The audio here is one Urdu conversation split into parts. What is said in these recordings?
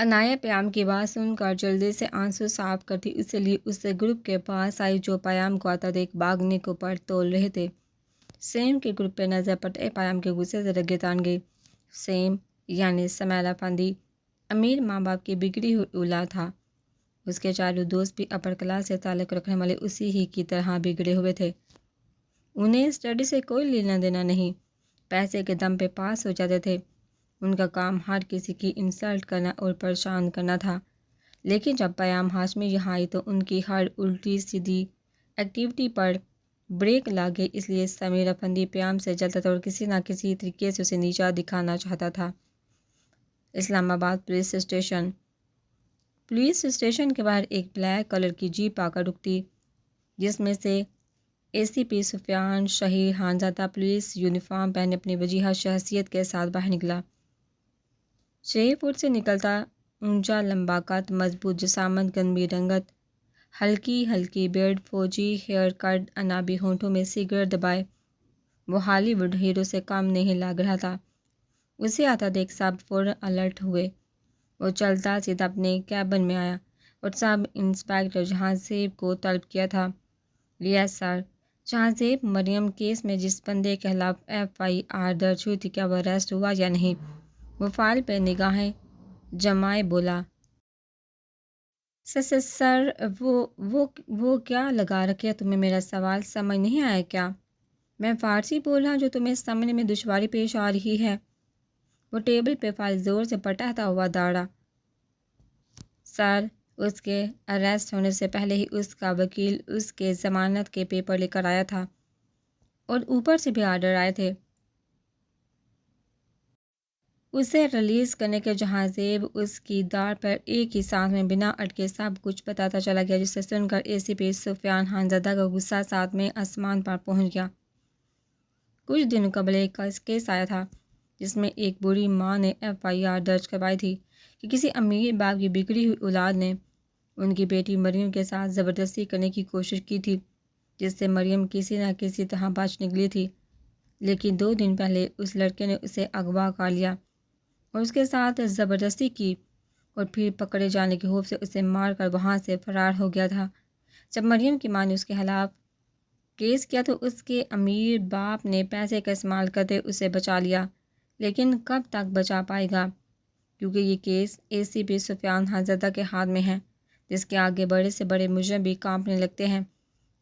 انایا پیام کی بات سن کر جلدی سے آنسو صاف کرتی اس لیے اس گروپ کے پاس آئی جو پیام کو آتا دیکھ بھاگنے کو پر تول رہے تھے۔ سیم کے گروپ پہ نظر پڑتے پیام کے غصے سے رگیں تان گئی۔ سیم یعنی سمیل افندی امیر ماں باپ کی بگڑی ہوئی اولاد تھا۔ اس کے چاروں دوست بھی اپر کلاس سے تعلق رکھنے والے اسی ہی کی طرح بگڑے ہوئے تھے۔ انہیں اسٹڈی سے کوئی لینا دینا نہیں، پیسے کے دم پہ پاس ہو جاتے تھے۔ ان کا کام ہر کسی کی انسلٹ کرنا اور پریشان کرنا تھا۔ لیکن جب پیام ہاشمی یہاں آئی تو ان کی ہر الٹی سیدھی ایکٹیویٹی پر بریک لا گئی، اس لیے سمیر افندی پیام سے جلتا تھا اور کسی نہ کسی طریقے سے اسے نیچا دکھانا چاہتا تھا۔ اسلام آباد پولیس اسٹیشن کے باہر ایک بلیک کلر کی جیپ آ کر رکتی، جس میں سے اے سی پی سفیان شہیر خانزادہ پولیس یونیفارم پہنے اپنی وجیہہ شخصیت کے ساتھ باہر نکلا۔ 6 فٹ سے نکلتا، اونچا لمبا قد، مضبوط جسامت، گنبھیر رنگت، ہلکی بیئرڈ، فوجی ہیئر کٹ، انابی ہونٹوں میں سگریٹ دبائے، وہ ہالی ووڈ ہیرو سے کم نہیں لگ رہا تھا۔ اسے آتا دیکھ سب فوراً الرٹ ہوئے۔ وہ چلتا سیدھا اپنے کیبن میں آیا اور سب انسپیکٹر جہاں زیب کو طلب کیا تھا۔ یس سر، جہاں زیب مریم کیس میں جس بندے کے خلاف FIR درج ہوئی تھی، کیا وہ اریسٹ ہوا یا نہیں؟ وہ فائل پہ نگاہیں جمائے بولا۔ سر وہ کیا لگا رکھے؟ تمہیں میرا سوال سمجھ نہیں آیا کیا؟ میں فارسی بولا جو تمہیں سمجھنے میں دشواری پیش آ رہی ہے۔ وہ ٹیبل پہ فائل زور سے پٹکتا ہوا دوڑا۔ سر، اس کے اریسٹ ہونے سے پہلے ہی اس کا وکیل اس کے ضمانت کے پیپر لے کر آیا تھا اور اوپر سے بھی آرڈر آئے تھے اسے ریلیز کرنے کے۔ جہاں زیب اس کی داڑھ پر ایک ہی سانس میں بنا اٹکے سب کچھ بتاتا چلا گیا، جسے سن کر ACP سفیان خانزادہ کا غصہ ساتھ میں آسمان پر پہنچ گیا۔ کچھ دنوں قبل ایک کیس آیا تھا جس میں ایک بوڑھی ماں نے FIR درج کروائی تھی کہ کسی امیر باپ کی بگڑی ہوئی اولاد نے ان کی بیٹی مریم کے ساتھ زبردستی کرنے کی کوشش کی تھی، جس سے مریم کسی نہ کسی طرح بچ نکلی تھی۔ لیکن 2 دن پہلے اس لڑکے نے اسے اغوا کر لیا اور اس کے ساتھ زبردستی کی اور پھر پکڑے جانے کے خوف سے اسے مار کر وہاں سے فرار ہو گیا تھا۔ جب مریم کی ماں نے اس کے خلاف کیس کیا تو اس کے امیر باپ نے پیسے کا استعمال کرتے اسے بچا لیا، لیکن کب تک بچا پائے گا؟ کیونکہ یہ کیس ACP سفیان خانزادہ کے ہاتھ میں ہے، جس کے آگے بڑے سے بڑے مجرم بھی کانپنے لگتے ہیں۔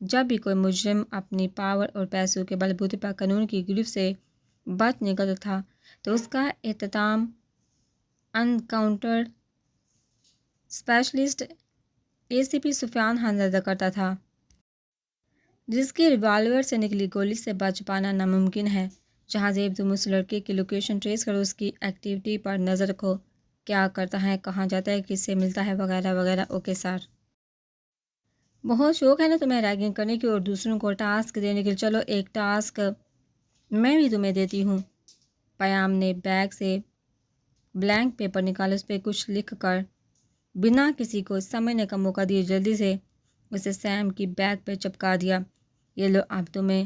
جب بھی کوئی مجرم اپنی پاور اور پیسوں کے بل بوتے پر قانون کی گرفت سے بچ نکلتا تھا تو اس کا اہتمام انکاؤنٹر اسپیشلسٹ ACP سفیان خانزادہ کرتا تھا، جس کی ریوالور سے نکلی گولی سے بچ پانا ناممکن ہے۔ جہاں زیب، تم اس لڑکے کی لوکیشن ٹریس کرو، اس کی ایکٹیویٹی پر نظر رکھو، کیا کرتا ہے، کہاں جاتا ہے، کس سے ملتا ہے، وغیرہ وغیرہ۔ Okay sir. بہت شوق ہے نا تمہیں ریگنگ کرنے کی اور دوسروں کو ٹاسک دینے کی؟ چلو ایک ٹاسک میں بھی تمہیں دیتی ہوں۔ پیام نے بیگ سے بلینک پیپر نکالا، اس پہ کچھ لکھ کر بنا کسی کو سمجھنے کا موقع دیے جلدی سے اسے سیم کی بیگ پہ چپکا دیا۔ یہ لو، اب تمہیں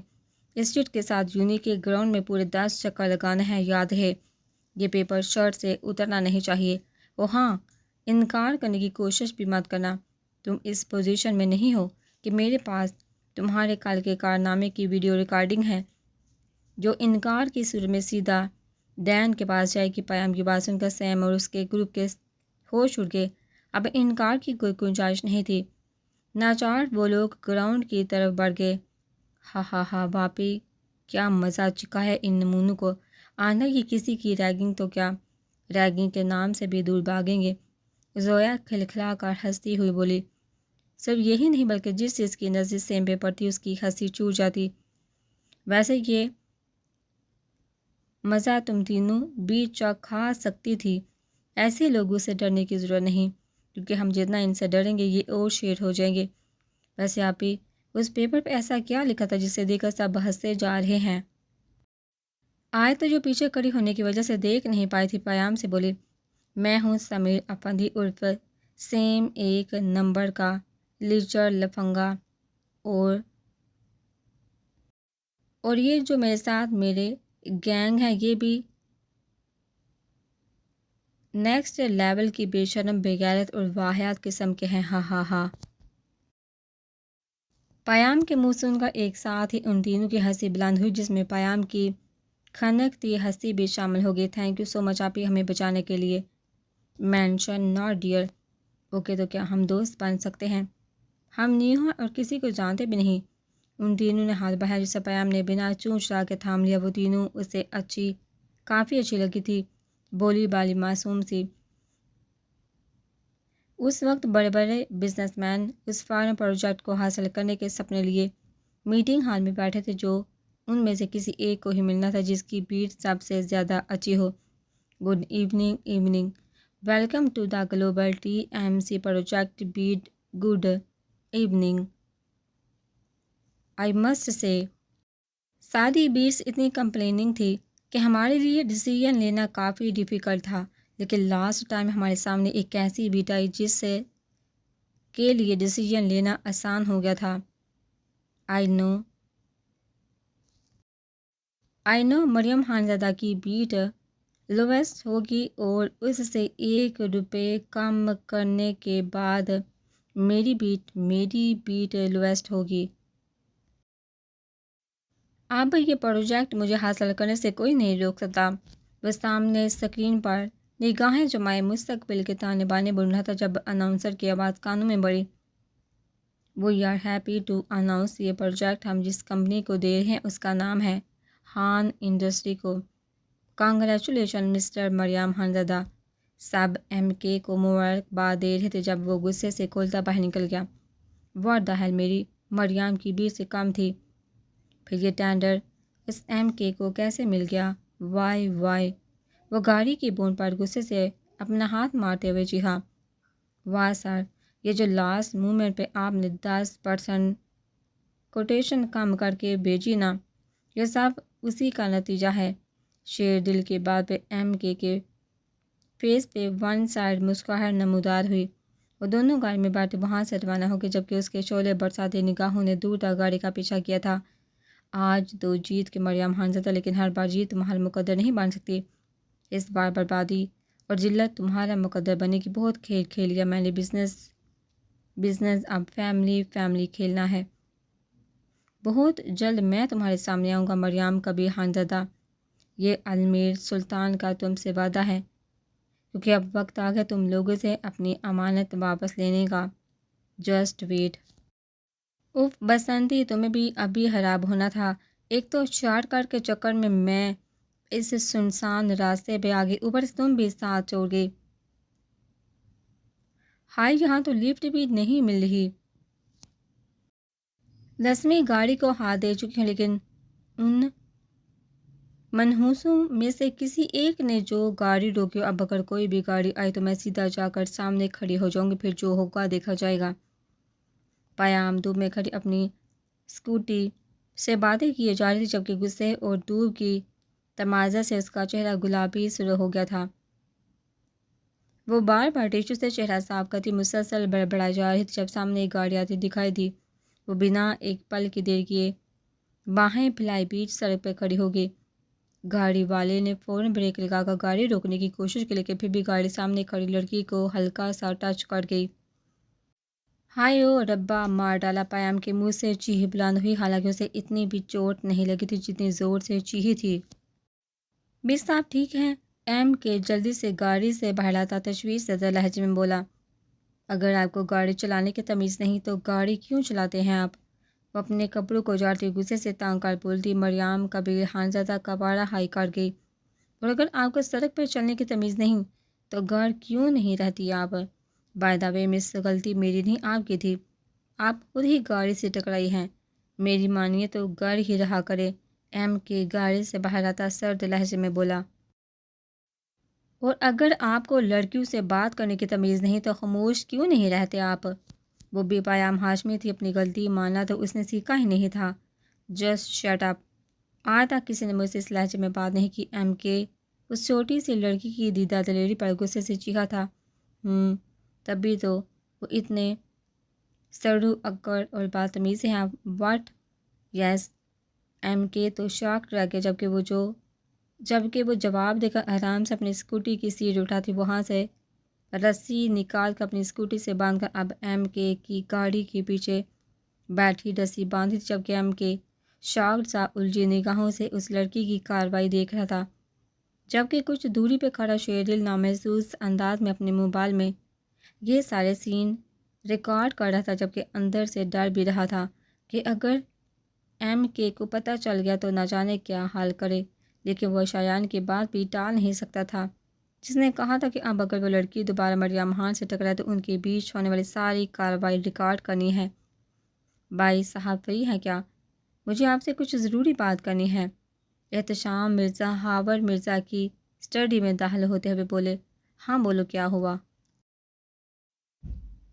انسٹیٹیوٹ کے ساتھ یونی کے گراؤنڈ میں پورے 10 چکر لگانا ہے، یاد ہے؟ یہ پیپر شرٹ سے اترنا نہیں چاہیے۔ اور ہاں، انکار کرنے کی کوشش بھی مت کرنا۔ تم اس پوزیشن میں نہیں ہو کہ میرے پاس تمہارے کل کے کارنامے کی ویڈیو ریکارڈنگ ہے جو انکار کی صورت میں سیدھا ڈین کے پاس جائے گی۔ پیام کی بات سن کر سیم اور اس کے گروپ کے ہوش اڑ گئے۔ اب انکار کی کوئی گنجائش نہیں تھی۔ ناچار وہ لوگ گراؤنڈ کی طرف بڑھ گئے۔ ہا واقعی کیا مزہ چکھا ہے ان نمونوں کو۔ آندھا یہ کسی کی ریگنگ تو کیا، ریگنگ کے نام سے بھی دور بھاگیں گے۔ زویا کھلکھلا کر ہنستی ہوئی بولی۔ صرف یہی نہیں بلکہ جس چیز کی نظر سیم پہ پڑتی اس کی ہنسی چھوٹ جاتی۔ ویسے یہ مزہ تم تینوں بھی چکھا سکتی تھی۔ ایسے لوگوں سے ڈرنے کی ضرورت نہیں، کیونکہ ہم جتنا ان سے ڈریں گے یہ اور شیر ہو جائیں گے۔ ویسے آپ ہی اس پیپر پہ ایسا کیا لکھا تھا جسے دیکھ کر سب ہنستے جا رہے ہیں؟ آج تو جو پیچھے کھڑی ہونے کی وجہ سے دیکھ نہیں پائی تھی، پیام سے بولی۔ میں ہوں سمیر افندی عرف سیم، 1 نمبر کا لیچر لفنگا، اور یہ جو میرے ساتھ میرے گینگ ہے یہ بھی نیکسٹ لیول کی بے شرم بے غیرت اور واحد قسم کے ہیں، ہا ہا ہا۔ پیام کے منہ سن کر ایک ساتھ ہی ان تینوں کی ہنسی بلند ہوئی، جس میں پیام کی کھنکتی ہنسی بھی شامل ہو گئی۔ تھینک یو سو مچ آپ ہی ہمیں بچانے کے لیے۔ Mention not dear. اوکے تو کیا ہم دوست بن سکتے ہیں؟ ہم نیو ہیں اور کسی کو جانتے بھی نہیں۔ ان تینوں نے ہاتھ بڑھایا، جسے پیام نے بنا چونچ چڑھا کے تھام لیا۔ وہ تینوں اسے کافی اچھی لگی تھی، بولی بالی معصوم سی۔ اس وقت بڑے بڑے بزنس مین اس فارم پروجیکٹ کو حاصل کرنے کے سپنے لیے میٹنگ ہال میں بیٹھے تھے، جو ان میں سے کسی ایک کو ہی ملنا تھا جس کی بیٹ سب سے زیادہ اچھی ہو۔ Good evening evening, welcome to the global T M C project beat, good evening I must say. سادی بیٹس اتنی کمپلیننگ تھی کہ ہمارے لیے ڈیسیژن لینا کافی ڈیفیکلٹ تھا، لیکن لاسٹ ٹائم ہمارے سامنے ایک ایسی بیٹ آئی جس سے کے لیے ڈیسیژن لینا آسان ہو گیا تھا۔ آئی نو مریم خانزادہ کی بیٹ لویسٹ ہوگی اور اس سے 1 روپے کم کرنے کے بعد میری بیٹ لویسٹ ہوگی۔ اب یہ پروجیکٹ مجھے حاصل کرنے سے کوئی نہیں روک سکتا۔ وہ سامنے اسکرین پر نگاہیں جمائے مستقبل کے تانے بانے بن رہا تھا جب اناؤنسر کی آواز کانوں میں پڑی۔ We are happy to announce, یہ پروجیکٹ ہم جس کمپنی کو دے رہے ہیں اس کا نام ہے خان انڈسٹری کو۔ کانگریچولیشن مسٹر مریم خانزادہ۔ سب ایم کے کو مبارکباد دے رہے تھے جب وہ غصے سے کھولتا باہر نکل گیا۔ واٹ دا ہیل، میری مریم کی بیٹ سے کم تھی، پھر یہ ٹینڈر اس ایم کے کو کیسے مل گیا؟ وائی۔ وہ گاڑی کی بون پر غصے سے اپنا ہاتھ مارتے ہوئے چیخا۔ واہ سر، یہ جو لاسٹ مومنٹ پہ آپ نے 10% کوٹیشن کم کر کے بھیجی نا، یہ سب اسی کا نتیجہ ہے۔ شیر دل کی بات پہ ایم کے فیس پہ ون سائڈ مسکراہٹ نمودار ہوئی۔ وہ دونوں گاڑی میں بیٹھے وہاں سے روانہ ہو گئے، جبکہ اس کے شعلے برساتی نگاہوں نے دور تک گاڑی کا پیچھا کیا تھا۔ آج تو جیت کے مریم خانزادہ، لیکن ہر بار جیت تمہارا مقدر نہیں بن سکتی۔ اس بار بربادی اور ذلت تمہارا مقدر بنے گی۔ بہت کھیل کھیل لیا میں نے، بزنس اب فیملی کھیلنا ہے۔ بہت جلد میں تمہارے سامنے آؤں گا مریم کبیر خانزادہ، یہ المیر سلطان کا تم سے وعدہ ہے، کیونکہ اب وقت آ گیا تم لوگوں سے اپنی امانت واپس لینے کا۔ Just wait. اف بسنتی، تمہیں بھی ابھی خراب ہونا تھا۔ ایک تو شارٹ کٹ کے چکر میں اس سنسان راستے پہ آ گئی، اوپر سے تم بھی ساتھ چھوڑ گئی۔ ہائی، یہاں تو لفٹ بھی نہیں مل رہی۔ رسمی گاڑی کو ہاتھ دے چکی ہوں، لیکن ان منحوسوں میں سے کسی ایک نے جو گاڑی روکی، اب اگر کوئی بھی گاڑی آئی تو میں سیدھا جا کر سامنے کھڑی ہو جاؤں گی، پھر جو ہوگا دیکھا جائے گا۔ پیام دھوپ میں کھڑی اپنی اسکوٹی سے باتیں کیے جا رہی تھی، جبکہ غصے اور دھوپ کی تمازا سے اس کا چہرہ گلابی سرخ ہو گیا تھا۔ وہ بار بار ٹیشو سے چہرہ صاف کرتی مسلسل بڑبڑائی جا رہی تھی۔ جب سامنے ایک گاڑی آتی دکھائی دی، وہ بنا ایک پل کی دیر کیے باہیں پھیلائے بیچ سڑک پہ کھڑی ہو گئی۔ گاڑی والے نے فوراً بریک لگا کر گاڑی روکنے کی کوشش کی، لیکن پھر بھی گاڑی سامنے کھڑی لڑکی کو ہلکا سا ٹچ کر گئی۔ ہائے او ربا، مار ڈالا! پیام کے منہ سے چیخ بلند ہوئی، حالانکہ اسے اتنی بھی چوٹ نہیں لگی تھی جتنی زور سے چیخی تھی۔ بس آپ ٹھیک ہیں؟ ایم کے جلدی سے گاڑی سے باہر آتا تشویش زدہ لہجے میں بولا۔ اگر آپ کو گاڑی چلانے کی تمیز نہیں تو گاڑی کیوں چلاتے ہیں آپ؟ وہ اپنے کپڑوں کو اجاڑتی غصے سے تانگ کر بولتی۔ مریم کبیر خانزادہ کا پارا ہائی کر گئی۔ اور اگر آپ کو سڑک پر چلنے کی تمیز نہیں تو گھر کیوں نہیں رہتی آپ؟ بائی دا وے مس، غلطی میری نہیں آپ کی تھی، آپ خود ہی گاڑی سے ٹکرائی ہیں۔ میری مانیے تو گھر ہی رہا کرے۔ ایم کے گاڑی سے باہر آتا سرد لہجے میں بولا۔ اور اگر آپ کو لڑکیوں سے بات کرنے کی تمیز نہیں تو خاموش کیوں نہیں رہتے آپ؟ وہ بھی پیام ہاشمی تھی، اپنی غلطی ماننا تو اس نے سیکھا ہی نہیں تھا۔ Just shut up! آج تک کسی نے مجھ سے اس لہجے میں بات نہیں کی۔ ایم کے اس چھوٹی سی لڑکی کی دیدہ دلیری پر غصے سے چیخا تھا۔ تبھی تو وہ اتنے سڑو اکڑ اور بدتمیز ہیں آپ۔ واٹ؟ یس! ایم کے تو شاک رہ گیا، جبکہ وہ جو جبکہ وہ جواب دے کر آرام سے اپنی اسکوٹی کی سیٹ اٹھاتی وہاں سے رسی نکال کر اپنی اسکوٹی سے باندھ کر اب ایم کے کی گاڑی کے پیچھے بیٹھی رسی باندھی تھی، جبکہ ایم کے شاگرد سا الجھی نگاہوں سے اس لڑکی کی کارروائی دیکھ رہا تھا، جبکہ کچھ دوری پہ کھڑا شیردل نامحسوس انداز میں اپنے موبائل میں یہ سارے سین ریکارڈ کر رہا تھا، جبکہ اندر سے ڈر بھی رہا تھا کہ اگر ایم کے کو پتہ چل گیا تو نہ جانے کیا حال کرے، لیکن وہ شایان کی بات بھی ٹال نہیں سکتا تھا جس نے کہا تھا کہ اب اگر وہ لڑکی دوبارہ مریم خان سے ٹکرائے تو ان کے بیچ ہونے والی ساری کارروائی ریکارڈ کرنی ہے۔ بھائی صاحب فری ہیں کیا؟ مجھے آپ سے کچھ ضروری بات کرنی ہے۔ احتشام مرزا ہاور مرزا کی اسٹڈی میں داخل ہوتے ہوئے بولے۔ ہاں بولو، کیا ہوا؟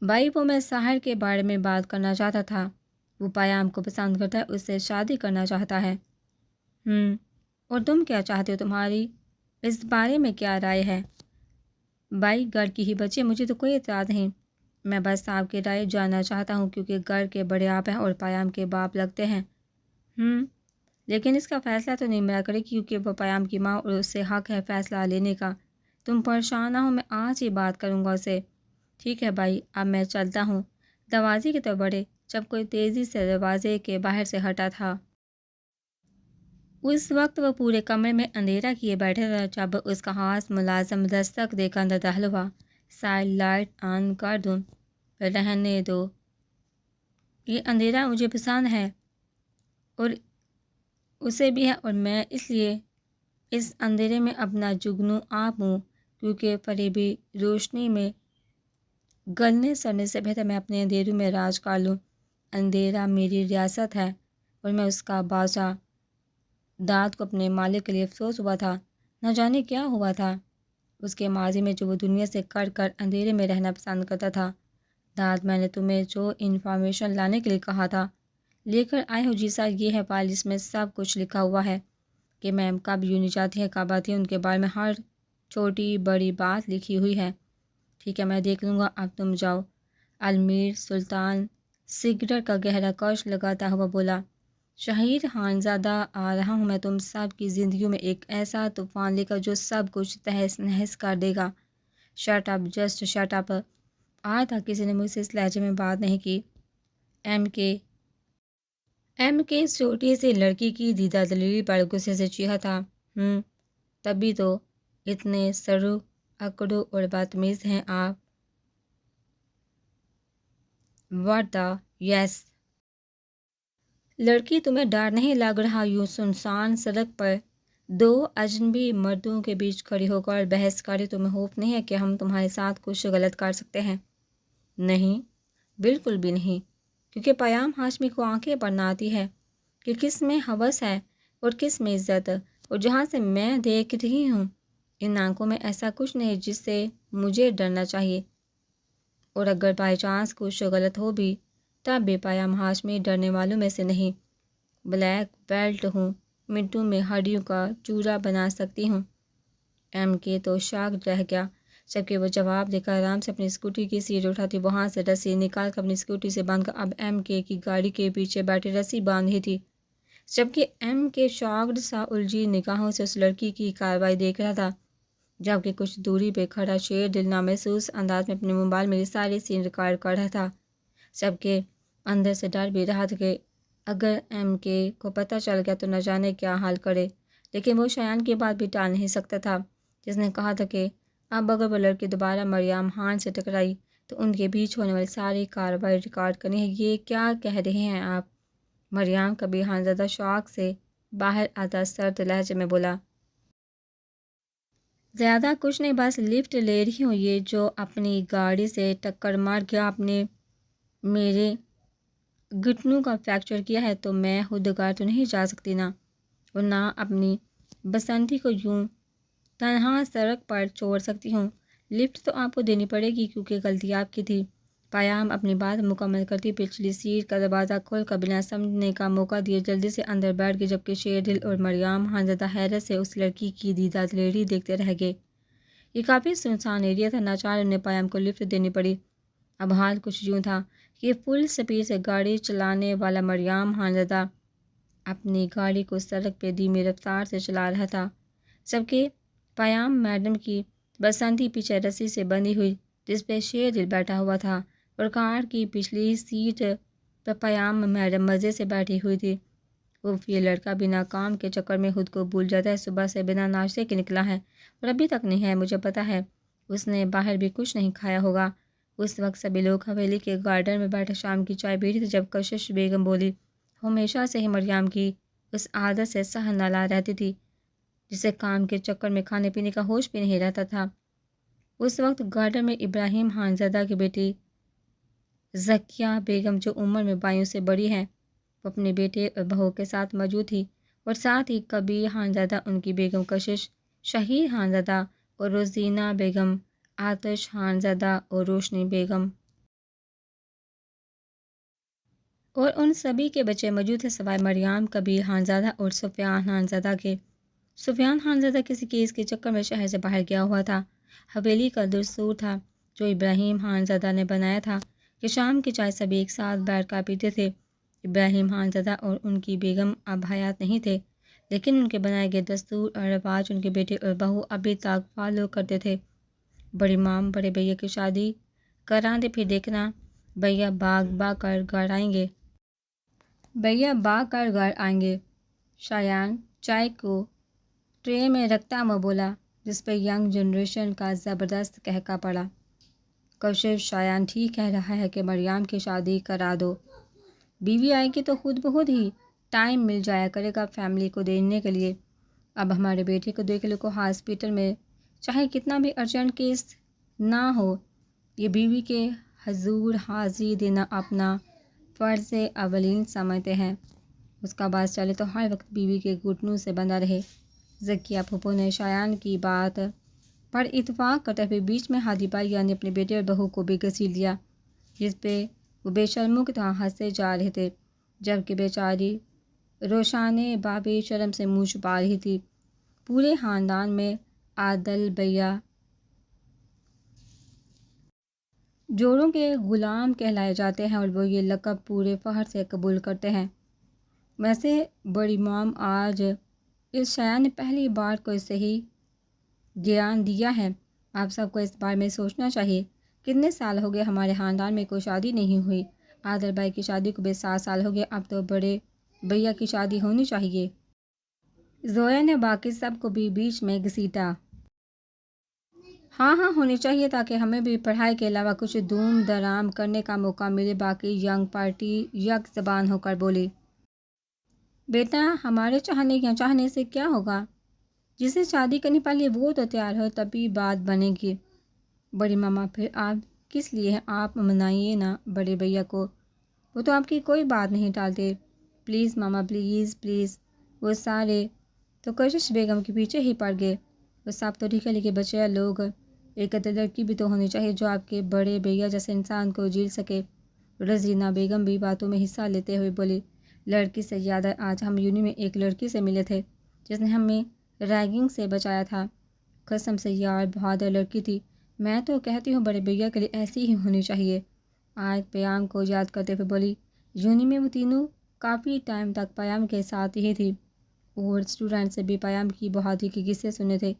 بھائی وہ میں ساحر کے بارے میں بات کرنا چاہتا تھا، وہ پیام کو پسند کرتا ہے، اس سے شادی کرنا چاہتا ہے۔ اور تم کیا چاہتے ہو؟ تمہاری اس بارے میں کیا رائے ہے؟ بھائی گھر کی ہی بچی، مجھے تو کوئی اعتراض نہیں، میں بس آپ کی رائے جاننا چاہتا ہوں کیونکہ گھر کے بڑے آپ ہیں اور پیام کے باپ لگتے ہیں۔ لیکن اس کا فیصلہ تو نہیں میرا کرے کیونکہ وہ پیام کی ماں اور اس سے حق ہے فیصلہ لینے کا۔ تم پریشان نہ ہو، میں آج ہی بات کروں گا اسے۔ ٹھیک ہے بھائی، اب میں چلتا ہوں۔ دروازے کی طرف بڑھے جب کوئی تیزی سے دروازے کے باہر سے ہٹا تھا۔ اس وقت وہ پورے کمرے میں اندھیرا کیے بیٹھے تھا جب اس کا خاص ملازم دستک دے کر اندر داخل ہوا۔ سائڈ لائٹ آن کر دوں؟ رہنے دو، یہ اندھیرا مجھے پسند ہے اور اسے بھی ہے، اور میں اس لیے اس اندھیرے میں اپنا جگنو آپ ہوں کیونکہ فریبی روشنی میں گلنے سڑنے سے بہتر میں اپنے اندھیروں میں راج کر لوں۔ اندھیرا میری ریاست ہے اور میں اس کا بادشاہ۔ داد کو اپنے مالک کے لیے افسوس ہوا تھا، نہ جانے کیا ہوا تھا اس کے ماضی میں جو وہ دنیا سے کٹ کر اندھیرے میں رہنا پسند کرتا تھا۔ داد، میں نے تمہیں جو انفارمیشن لانے کے لیے کہا تھا لے کر آئے ہو؟ جی سر، یہ ہے فائل، اس میں سب کچھ لکھا ہوا ہے کہ میم کب یونی جاتی ہیں کب آتی ہیں، ان کے بارے میں ہر چھوٹی بڑی بات لکھی ہوئی ہے۔ ٹھیک ہے، میں دیکھ لوں گا، اب تم جاؤ۔ المیر سلطان سگریٹ کا گہرا کش لگاتا ہوا بولا۔ شہید خانزادہ، آ رہا ہوں میں تم سب کی زندگیوں میں ایک ایسا طوفان لے کر جو سب کچھ تہس نہس کر دے گا۔ Shut up, just shut up. آج تک کسی نے مجھ سے اس لہجے میں بات نہیں کی۔ ایم کے اس چھوٹی سی لڑکی کی دیدہ دلیری پر غصے سے چیخا تھا۔ تبھی تو اتنے سرو اکڑو اور بدتمیز ہیں آپ۔ واٹ دا یس؟ لڑکی، تمہیں ڈر نہیں لگ رہا یوں سنسان سڑک پر دو اجنبی مردوں کے بیچ کھڑی ہو کر بحث کرے؟ تمہیں خوف نہیں ہے کہ ہم تمہارے ساتھ کچھ غلط کر سکتے ہیں؟ نہیں، بالکل بھی نہیں، کیونکہ پیام ہاشمی کو آنکھیں پر آتی ہے کہ کس میں ہوس ہے اور کس میں عزت، اور جہاں سے میں دیکھ رہی ہوں ان آنکھوں میں ایسا کچھ نہیں جس سے مجھے ڈرنا چاہیے، اور اگر بائی چانس کچھ غلط ہو بھی تب بھی پیام ہاشمی ڈرنے والوں میں سے نہیں۔ بلیک بیلٹ ہوں، منٹوں میں ہڈیوں کا چورا بنا سکتی ہوں۔ ایم کے تو شاک رہ گیا، جبکہ وہ جواب دے کر آرام سے اپنی اسکوٹی کی سیٹ اٹھاتی وہاں سے رسی نکال کر اپنی اسکوٹی سے باندھ کر اب ایم کے کی گاڑی کے پیچھے بیٹھی رسی باندھی تھی، جبکہ ایم کے شاگرد سا الجھی نگاہوں سے اس لڑکی کی کارروائی دیکھ رہا تھا، جبکہ کچھ دوری پہ کھڑا شیردل نامحسوس انداز میں اپنے موبائل میں یہ سارے سین ریکارڈ کر رہا تھا، جبکہ اندر سے ڈر بھی رہا تھا کہ اگر ایم کے کو پتہ چل گیا تو نہ جانے کیا حال کرے، لیکن وہ شایان کی بات بھی ٹال نہیں سکتا تھا جس نے کہا تھا کہ اب اگر وہ لڑکی دوبارہ مریم خان سے ٹکرائی تو ان کے بیچ ہونے والی ساری کارروائی ریکارڈ کرنی ہے۔ یہ کیا کہہ رہے ہیں آپ؟ مریم کبھی خانزادہ شوق سے باہر آتا سرد لہجے میں بولا۔ زیادہ کچھ نہیں، بس لفٹ لے رہی ہوں، یہ جو اپنی گاڑی سے ٹکر مار گیا، آپ نے میرے گھٹنوں کا فریکچر کیا ہے تو میں خود گار تو نہیں جا سکتی نا، اور نہ اپنی بسنتی کو یوں تنہا سڑک پر چھوڑ سکتی ہوں۔ لفٹ تو آپ کو دینی پڑے گی کیونکہ غلطی آپ کی تھی۔ پیام اپنی بات مکمل کرتی پچھلی سیٹ کا دروازہ کھول کر بنا سمجھنے کا موقع دیے جلدی سے اندر بیٹھ گئی، جبکہ شیردل اور مریم خانزادہ حیرت سے اس لڑکی کی دیدہ دلیری دیکھتے رہ گئے۔ یہ کافی سنسان ایریا تھا، ناچار انہیں پیام کو لفٹ دینی پڑی۔ اب حال کچھ یوں تھا کہ فل سپیڈ سے گاڑی چلانے والا مریم خانزادہ اپنی گاڑی کو سڑک پہ دھیمی رفتار سے چلا رہا تھا، جبکہ پیام میڈم کی بسنتی پیچھے رسی سے بندھی ہوئی جس پہ شیر دل بیٹھا ہوا تھا اور کار کی پچھلی سیٹ پہ پیام میڈم مزے سے بیٹھی ہوئی تھی۔ اف یہ لڑکا بنا کام کے چکر میں خود کو بھول جاتا ہے، صبح سے بنا ناشتے کے نکلا ہے اور ابھی تک نہیں ہے، مجھے پتا ہے اس نے باہر بھی کچھ نہیں کھایا ہوگا۔ اس وقت سبھی لوگ حویلی کے گارڈن میں بیٹھے شام کی چائے پی رہے تھے جب کشش بیگم بولی۔ ہمیشہ سے ہی مریم کی اس عادت سے سہن نہ لا رہتی تھی جسے کام کے چکر میں کھانے پینے کا ہوش بھی نہیں رہتا تھا۔ اس وقت گارڈن میں ابراہیم خان زادہ کی بیٹی ذکیہ بیگم جو عمر میں بائیوں سے بڑی ہے وہ اپنے بیٹے اور بہو کے ساتھ موجود تھی اور ساتھ ہی کبیر خانزادہ، ان کی بیگم کشش، شہیر خانزادہ اور روزینہ بیگم، آتش خانزادہ اور روشنی بیگم اور ان سبھی کے بچے موجود تھے سوائے مریم، کبیر خانزادہ اور سفیان خانزادہ کے۔ سفیان خانزادہ کسی کیس کے چکر میں شہر سے باہر گیا ہوا تھا۔ حویلی کا دستور تھا جو ابراہیم خانزادہ نے بنایا تھا کہ شام کی چائے سبھی ایک ساتھ بیٹھ کر پیتے تھے۔ ابراہیم خانزادہ اور ان کی بیگم اب حیات نہیں تھے، لیکن ان کے بنائے گئے دستور اور رواج ان کے بیٹے اور بہو ابھی تک فالو کرتے تھے۔ بڑی مام بڑے بھیا کی شادی کرا دے، پھر دیکھنا بھیا باغ کر گھر آئیں گے۔ بھیا باغ کر گھر آئیں گے۔ شایان چائے کو ٹرے میں رکھتا ہوا بولا، جس پہ ینگ جنریشن کا زبردست کہکا پڑا۔ کشش شایان ٹھیک کہہ رہا ہے کہ مریم کی شادی کرا دو، بیوی آئے گی تو خود بخود ہی ٹائم مل جایا کرے گا فیملی کو دینے کے لیے۔ اب ہمارے بیٹے کو دیکھ لو کو ہاسپٹل میں، چاہے کتنا بھی ارجنٹ کیس نہ ہو، یہ بیوی کے حضور حاضری دینا اپنا فرض اولین سمجھتے ہیں۔ اس کا باز چلے تو ہر وقت بیوی کے گھٹنوں سے بندھا رہے۔ ذکیہ پھوپھو نے شایان کی بات پر اتفاق کرتے ہوئے بیچ میں ہادی بھائی نے اپنے بیٹے اور بہو کو بھی گھسیٹ لیا، جس پہ وہ بے شرموں کی طرح ہنسے جا رہے تھے، جبکہ بیچاری روشانے بابی شرم سے منہ چھپا رہی تھی۔ پورے خاندان میں عادل بھیا جوڑوں کے غلام کہلائے جاتے ہیں اور وہ یہ لقب پورے فخر سے قبول کرتے ہیں۔ ویسے بڑی مام آج اس شایان نے پہلی بار کوئی صحیح گیان دیا ہے۔ آپ سب کو اس بارے میں سوچنا چاہیے۔ کتنے سال ہو گئے ہمارے خاندان میں کوئی شادی نہیں ہوئی۔ عادل بھائی کی شادی کو بھی 7 سال ہو گئے، اب تو بڑے بھیا کی شادی ہونی چاہیے۔ زویا نے باقی سب کو بھی بیچ میں گھسیٹا۔ ہاں ہونی چاہیے تاکہ ہمیں بھی پڑھائی کے علاوہ کچھ دھوم دھڑام کرنے کا موقع ملے۔ باقی ینگ پارٹی یک زبان ہو کر بولی۔ بیٹا ہمارے چاہنے یا چاہنے سے کیا ہوگا؟ جسے شادی کرنی پڑی وہ تو تیار ہو تبھی بات بنے گی۔ بڑی ماما پھر آپ کس لیے ہیں؟ آپ منائیے نا بڑے بھیا کو، وہ تو آپ کی کوئی بات نہیں ٹالتے۔ Please mama please please. وہ سارے تو کشش بیگم کے پیچھے ہی پڑ گئے۔ وہ سب تو ٹھیک ہے لیکن بچے لوگ، ایک لڑکی بھی تو ہونی چاہیے جو آپ کے بڑے بھیا جیسے انسان کو جھیل سکے۔ رزینہ بیگم بھی باتوں میں حصہ لیتے ہوئے بولی، لڑکی سے یاد ہے آج ہم یونی میں ایک لڑکی سے ملے تھے جس نے ہمیں ریگنگ سے بچایا تھا۔ قسم سے یار بہادر لڑکی تھی۔ میں تو کہتی ہوں بڑے بھیا کے لیے ایسی ہی ہونی چاہیے۔ آج پیام کو یاد کرتے ہوئے بولی، یونی میں وہ تینوں کافی ٹائم تک پیام کے ساتھ ہی تھی اور اسٹوڈنٹ سے بھی پیام کی بہادری کے قصے سنے تھے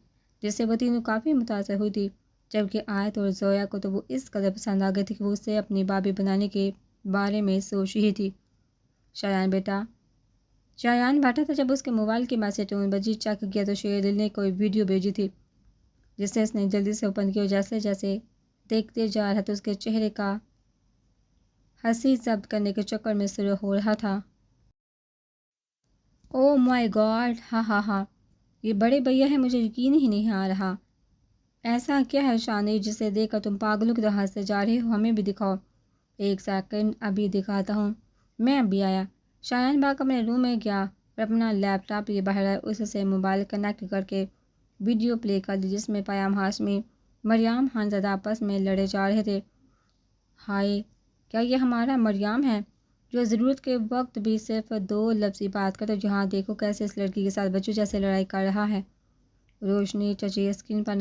جس سے وہ تینوں کافی متاثر ہوئی تھی، جبکہ آیت اور زویا کو تو وہ اس قدر پسند آ گئی تھی کہ وہ اسے اپنی بابی بنانے کے بارے میں سوچ رہی تھی۔ شایان بیٹھا تھا جب اس کے موبائل کی میسج ٹون بجی، چیک کیا تو شیر دل نے کوئی ویڈیو بھیجی تھی جسے اس نے جلدی سے اوپن کیا اور جیسے جیسے دیکھتے جا رہا تو اس کے چہرے کا ہنسی ضبط کرنے کے چکر میں شروع ہو رہا تھا۔ او مائی گاڈ، ہاں یہ بڑے بھیا ہے، مجھے یقین ہی نہیں آ رہا۔ ایسا کیا ہے شانی جسے دیکھ کر تم پاگلوں کی طرح سے جا رہے ہو؟ ہمیں بھی دکھاؤ۔ ایک سیکنڈ ابھی دکھاتا ہوں۔ میں ابھی آیا۔ شایان باغ اپنے روم میں گیا اور اپنا لیپ ٹاپ لیے باہر آیا، اس سے موبائل کنیکٹ کر کے ویڈیو پلے کر دی جس میں پیام ہاشمی مریم خانزادہ آپس میں لڑے جا رہے تھے۔ ہائے، کیا یہ ہمارا مریم ہے جو ضرورت کے وقت بھی صرف 2 لفظی بات کرتا، جہاں دیکھو کیسے اس لڑکی کے ساتھ بچوں جیسے لڑائی کر رہا ہے۔ روشنی چچی اسکرین پر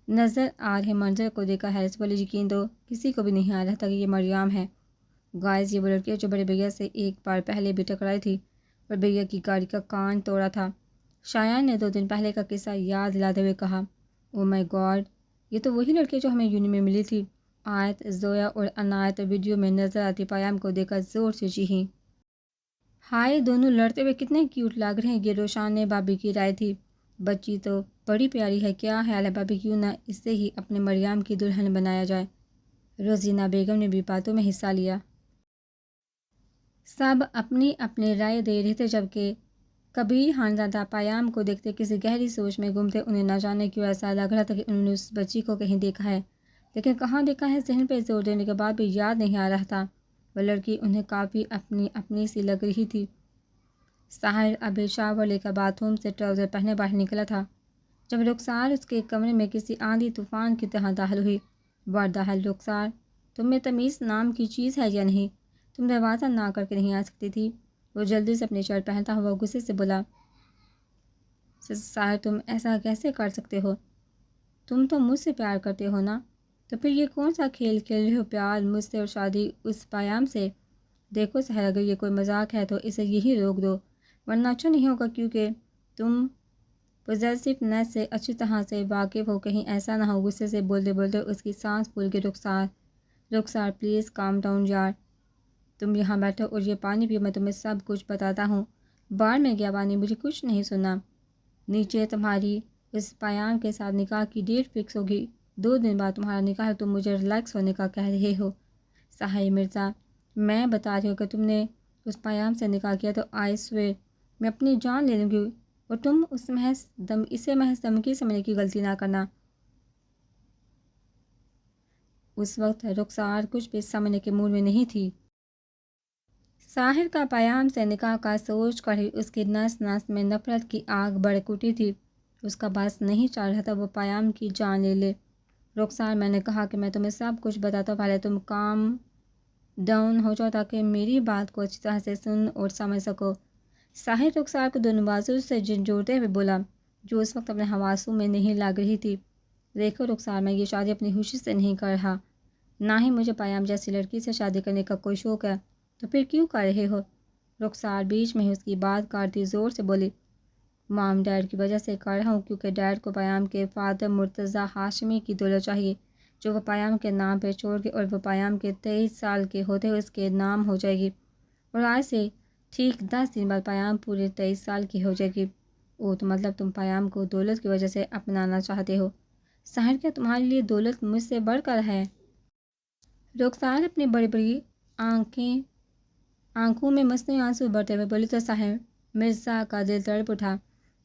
نظر آ رہے منظر کو دیکھ کر حیرت بولی، یقین تو کسی کو بھی نہیں آ رہا تھا کہ یہ مریم ہے۔ گائز، یہ وہ لڑکی ہے جو بڑے بھیا سے ایک بار پہلے بھی ٹکرائی تھی اور بھیا کی گاڑی کا کان توڑا تھا۔ شایان نے 2 دن پہلے کا قصہ یاد دلاتے ہوئے کہا، او مائی گاڈ، یہ تو وہی لڑکی جو ہمیں یونی میں ملی تھی۔ آیت، زویا اور عنایت ویڈیو میں نظر آتی پیام کو دیکھ کر زور سے چیخیں۔ ہائے، دونوں لڑتے ہوئے کتنے کیوٹ لگ رہے ہیں، یہ روشان نے بابی کی رائے تھی۔ بچی تو بڑی پیاری ہے، کیا خیال ہے بابی کیوں نہ اسے ہی اپنے مریم کی دلہن بنایا جائے؟ روزینہ بیگم نے بھی باتوں میں حصہ لیا۔ سب اپنی اپنی رائے دے رہے تھے، جبکہ کبیر خانزادہ پیام کو دیکھتے کسی گہری سوچ میں گم تھے۔ انہیں نہ جانے کیوں ایسا لگ رہا تھا کہ انہوں نے اس بچی کو کہیں دیکھا ہے، لیکن کہاں دیکھا ہے؟ ذہن پہ زور دینے کے بعد بھی یاد نہیں آ رہا تھا۔ وہ لڑکی انہیں کافی اپنی سی لگ رہی تھی۔ ساحر ابھی شاور لے کر باتھ روم سے ٹراؤزر پہنے باہر نکلا تھا جب رخسار اس کے کمرے میں کسی آندھی طوفان کی طرح داخل ہوئی۔ واٹ دی ہیل رخسار، تم میں تمیز نام کی چیز ہے یا نہیں؟ تم دروازہ نہ کر کے نہیں آ سکتی تھی؟ وہ جلدی سے اپنی شرٹ پہنتا ہوا غصے سے بولا۔ ساحر، تم ایسا کیسے کر سکتے ہو؟ تم تو مجھ سے پیار کرتے ہو نا، تو پھر یہ کون سا کھیل کھیل رہے ہو؟ پیار مجھ سے اور شادی اس پیام سے؟ دیکھو ساحر، اگر یہ کوئی مذاق ہے تو اسے یہی روک دو، ورنہ اچھا نہیں ہوگا، کیونکہ تم پوزیسیونیس سے اچھی طرح سے واقف ہو، کہیں ایسا نہ ہو۔ غصے سے بولتے بولتے اس کی سانس پھول گئی۔ رخسار پلیز کام ڈاؤن یار، تم یہاں بیٹھو اور یہ پانی پیو، میں تمہیں سب کچھ بتاتا ہوں۔ باہر میں گیا پانی، مجھے کچھ نہیں سننا۔ نیچے تمہاری اس پیام کے ساتھ نکاح کی ڈیٹ فکس ہوگی، 2 دن بعد تمہارا نکاح ہے، تم مجھے ریلیکس ہونے کا کہہ رہے ہو؟ ساحر مرزا، میں بتا رہی ہوں کہ تم نے اس پیام سے نکاح کیا تو آئی سویر میں اپنی جان لے لوں گی، اور تم اسے محض دھمکی سمجھنے کی غلطی نہ کرنا۔ اس وقت رخسار کچھ بھی سمجھنے کے موڈ میں نہیں تھی۔ ساحر کا پیام سے نکاح کا سوچ کر ہی اس کی نس نس میں نفرت کی آگ بھڑک اٹھی تھی۔ اس کا بس نہیں چل رہا تھا وہ پیام کی جان لے لے۔ رخسار، میں نے کہا کہ میں تمہیں سب کچھ بتاتا ہوں، پہلے تم کام ڈاؤن ہو جاؤ تاکہ میری بات کو اچھی طرح سے سن اور سمجھ سکو۔ ساحر رخسار کو دونوں بازو سے جھنجھوڑتے ہوئے بولا، جو اس وقت اپنے حواسوں میں نہیں لگ رہی تھی۔ دیکھو رخسار، میں یہ شادی اپنی خوشی سے نہیں کر رہا، نہ ہی مجھے پیام جیسی لڑکی سے شادی کرنے کا کوئی شوق ہے، تو پھر کیوں کر رہے ہو؟ رخسار بیچ میں ہی اس کی بات کاٹتی زور سے بولی، مام ڈیڈ کی وجہ سے کر رہا ہوں، کیونکہ ڈیڈ کو پیام کے فادر مرتضیٰ ہاشمی کی دولت چاہیے، جو وہ پیام کے نام پہ چھوڑ گئے، اور وہ پیام کے 23 سال کے ہوتے ہوئے اس کے نام ہو جائے گی، اور آج سے ٹھیک 10 دن بعد پیام پورے 23 سال کی ہو جائے گی۔ او، تو مطلب تم پیام کو دولت کی وجہ سے اپنانا چاہتے ہو؟ ساحر، کیا تمہارے لیے دولت مجھ سے بڑھ کر ہے؟ رخسار اپنی بڑی بڑی آنکھوں میں مصنوعی آنسو بھرتے ہوئے بولی تو ساحر مرزا کا دل تڑپ اٹھا۔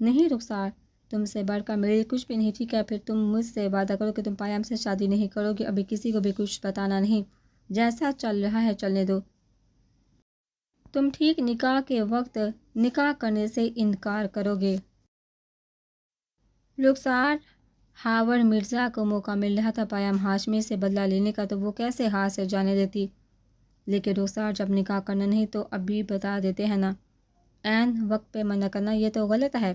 نہیں رخسار، تم سے بڑھ کر میرے لیے کچھ بھی نہیں، ٹھیک ہے؟ پھر تم مجھ سے وعدہ کرو کہ تم پیام سے شادی نہیں کرو گے، ابھی کسی کو بھی کچھ بتانا نہیں، جیسا چل رہا ہے چلنے دو۔ تم ٹھیک نکاح کے وقت نکاح کرنے سے انکار کرو گے۔ رخسار، ہاور مرزا کو موقع مل رہا تھا پیام ہاشمی سے بدلہ لینے کا، تو وہ کیسے ہاتھ سے جانے دیتی؟ لیکن رخسار، جب نکاح کرنا نہیں تو ابھی بتا دیتے ہیں نا، عین وقت پہ منع کرنا یہ تو غلط ہے۔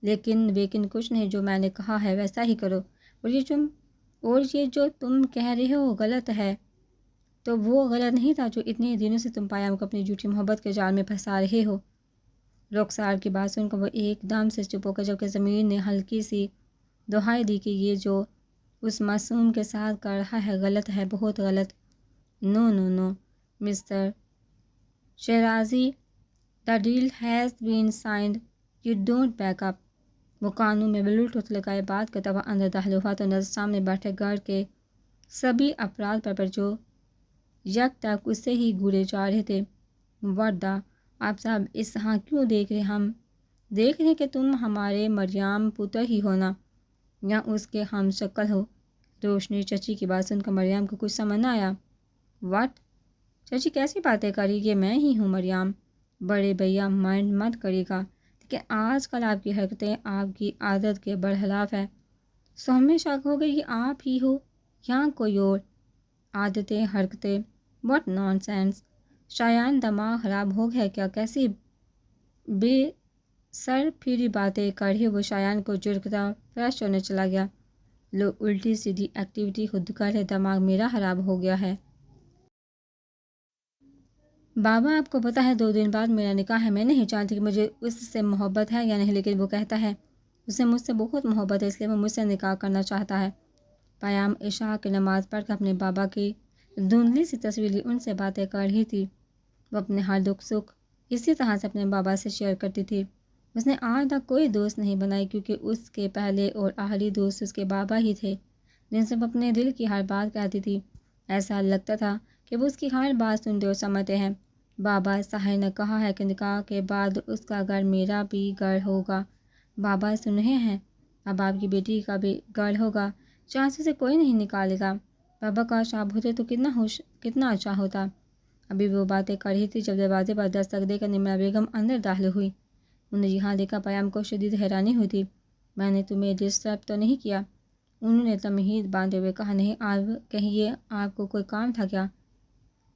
لیکن کچھ نہیں، جو میں نے کہا ہے ویسا ہی کرو، اور یہ جو تم کہہ رہے ہو غلط ہے، تو وہ غلط نہیں تھا جو اتنے دنوں سے تم پیام کو اپنی جھوٹی محبت کے جال میں پھنسا رہے ہو۔ رخسار کی بات سن کر وہ ایک دم سے چپ ہو گیا، جبکہ ضمیر نے ہلکی سی دہائی دی کہ یہ جو اس معصوم کے ساتھ کر رہا ہے غلط ہے، بہت غلط۔ No no no mister Shirazi, the deal has been signed, you don't back up. وہ کانوں میں بلوٹوتھ لگائے بات کرتا ہوا اندر داخل ہوا تو نظر سامنے بیٹھے گھر کے سبھی افراد پر جو یک تک اسے ہی گھورے جا رہے تھے۔ وردہ، آپ صاحب اس طرح کیوں دیکھ رہے؟ ہم دیکھ رہے کہ تم ہمارے مریم پتر ہی ہو نا، یا اس کے ہم شکل ہو؟ روشنی چچی کی بات سن کر مریم کو کچھ سمجھ نہ آیا۔ واٹ؟ چچی کیسی باتیں کری؟ یہ میں ہی ہوں مریم۔ بڑے بھیا مائنڈ مت کریے گا، لیکن آج کل آپ کی حرکتیں آپ کی عادت کے برخلاف ہے، سو ہمیں شک ہو گئی یہ آپ ہی ہو یا کوئی اور۔ عادتیں، حرکتیں، واٹ نان سینس! شایان دماغ خراب ہو گیا کیا؟ کیسی بے سر پھیری باتیں کر رہی؟ وہ شایان کو جھڑکتا فریش ہونے چلا گیا۔ لو، الٹی سیدھی ایکٹیویٹی خود کر ہے، دماغ میرا خراب ہو گیا ہے۔ بابا آپ کو پتہ ہے 2 دن بعد میرا نکاح ہے، میں نہیں چاہتی کہ مجھے اس سے محبت ہے یا نہیں، لیکن وہ کہتا ہے اسے مجھ سے بہت محبت ہے، اس لیے وہ مجھ سے نکاح کرنا چاہتا ہے۔ پیام عشاء کی نماز پڑھ کر اپنے بابا کی دھندلی سی تصویر لی ان سے باتیں کر رہی تھی۔ وہ اپنے ہر دکھ سکھ اسی طرح سے اپنے بابا سے شیئر کرتی تھی۔ اس نے آج تک کوئی دوست نہیں بنائی کیونکہ اس کے پہلے اور آخری دوست اس کے بابا ہی تھے، جن سے وہ اپنے دل کی ہر بات کہتی تھی۔ ایسا لگتا تھا کہ وہ اس کی ہر بات سنتے اور سمجھتے ہیں۔ بابا ساحر نے کہا ہے کہ نکاح کے بعد اس کا گھر میرا بھی گھر ہوگا۔ بابا سن رہے ہیں؟ اب آپ کی بیٹی کا بھی گھر ہوگا، جہاں سے کوئی نہیں نکالے گا۔ بابا کاش آپ ہوتے تو کتنا اچھا ہوتا۔ ابھی وہ باتیں کر رہی تھی جب دروازے پر دستک دے کر نمرہ بیگم اندر داخل ہوئی۔ انہوں نے یہاں دیکھا پیام کو شدید حیرانی ہوئی تھی۔ میں نے تمہیں ڈسٹرب تو نہیں کیا؟ انہوں نے تمہید باندھتے ہوئے کہا نہیں، آپ کہیے آپ کو کوئی کام تھا کیا؟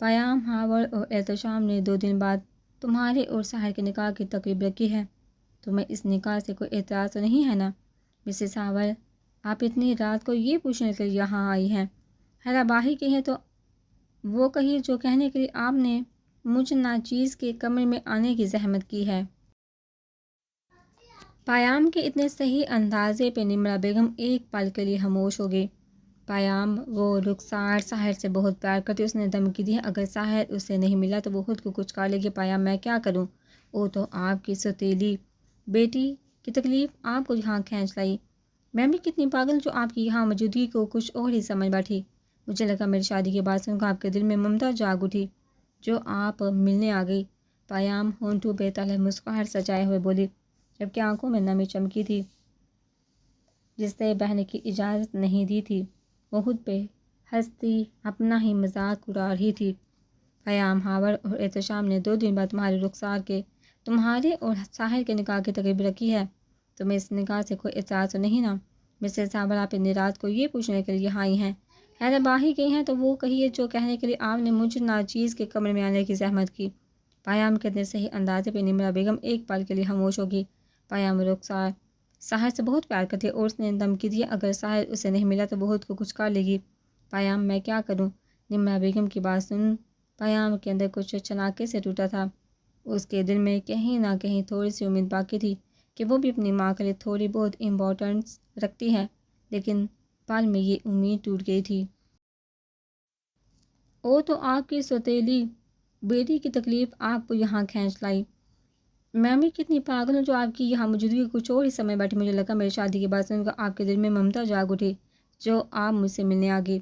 پیام ہاور اور احتشام نے 2 دن بعد تمہارے اور ساحر کے نکاح کی تقریب رکھی ہے۔ تمہیں اس نکاح سے کوئی اعتراض تو نہیں ہے نا؟ مسز ہاور، آپ اتنی رات کو یہ پوچھنے کے لیے یہاں آئی ہیں؟ حیرہ باہی کہیے تو وہ کہیے جو کہنے کے لیے آپ نے مجھ ناچیز کے کمرے میں آنے کی زحمت کی ہے۔ پیام کے اتنے صحیح اندازے پہ نمرہ بیگم ایک پل کے لیے خاموش ہو گئی۔ پیام، وہ رخسار ساحر سے بہت پیار کرتی، اس نے دھمکی دی ہے اگر ساحر اس سے نہیں ملا تو وہ خود کو کچھ کر لے گی۔ پیام، میں کیا کروں؟ وہ تو آپ کی سوتیلی بیٹی کی تکلیف آپ کو یہاں کھینچ لائی۔ میں بھی کتنی پاگل جو آپ کی یہاں موجودگی کو کچھ اور ہی سمجھ بیٹھی۔ مجھے لگا میری شادی کے بعد سن کر آپ کے دل میں ممتا جاگ اٹھی جو آپ ملنے آ گئی۔ پیام ہونٹوں پہ تلخ مسکراہٹ سجائے ہوئے بولی، جبکہ آنکھوں میں نمی چمکی تھی جس سے بہنے کی اجازت نہیں دی تھی۔ وہ خود پہ ہنستی اپنا ہی مذاق اڑا رہی تھی۔ پیام ہاور اور احتشام نے 2 دن بعد تمہارے رخسار کے تمہارے اور ساحر کے نکاح کی تقریب رکھی ہے۔ تمہیں اس نکاح سے کوئی اعتراض تو نہیں نا؟ مسز ہاور، آپ اتنی رات کو یہ پوچھنے کے لیے یہاں آئی ہیں؟ حیرہ باہی گئی ہیں تو وہ کہیے جو کہنے کے لیے آپ نے مجھ ناچیز کے کمرے میں آنے کی زحمت کی۔ پیام کے اتنے صحیح اندازے پہ نمرہ بیگم ایک پل کے لیے خاموش ہوگی۔ پیام رخسار ساحر سے بہت پیار کرتی ہے اور اس نے دھمکی دی اگر ساحر اسے نہیں ملا تو وہ خود کو کچھ کر لے گی۔ پیام، میں کیا کروں؟ نمرہ بیگم کی بات سن پیام کے اندر کچھ چناکے سے ٹوٹا تھا۔ اس کے دل میں کہیں نہ کہیں تھوڑی سی امید باقی تھی کہ وہ بھی اپنی ماں کے لیے تھوڑی بہت امپورٹنس رکھتی ہے، لیکن پل میں یہ امید ٹوٹ گئی تھی۔ وہ تو آپ کی سوتیلی بیٹی کی تکلیف آپ کو یہاں کھینچ لائی۔ میں بھی کتنی پاگل ہوں جو آپ کی یہاں موجودگی کچھ اور ہی سمجھ بیٹھی۔ مجھے لگا میری شادی کے بعد سن کر آپ کے دل میں ممتا جاگ اٹھی جو آپ مجھ سے ملنے آ گئی۔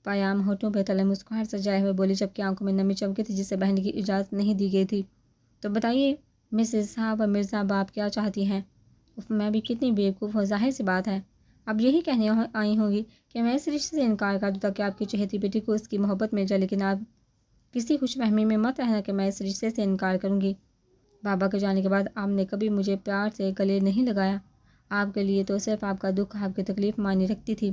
پیام ہونٹوں پہ تلخ مسکراہٹ سجائے ہوئے بولی، جبکہ آنکھوں میں نمی چمکی تھی جسے بہنے کی اجازت نہیں دی گئی تھی۔ تو بتائیے مسز ہاور مرزا، آپ کیا چاہتی ہیں؟ میں بھی کتنی بیوقوف ہوں، ظاہر سی بات ہے اب یہی کہنے آئی ہوں گی کہ میں اس رشتے سے انکار کر دوں تاکہ آپ کی چہیتی بیٹی کو اس کی محبت مل جائے، لیکن آپ کسی خوش فہمی میں مت رہنا کہ میں اس رشتے سے انکار کروں گی۔ بابا کے جانے کے بعد آپ نے کبھی مجھے پیار سے گلے نہیں لگایا۔ آپ کے لیے تو صرف آپ کا دکھ، آپ کی تکلیف معنی رکھتی تھی۔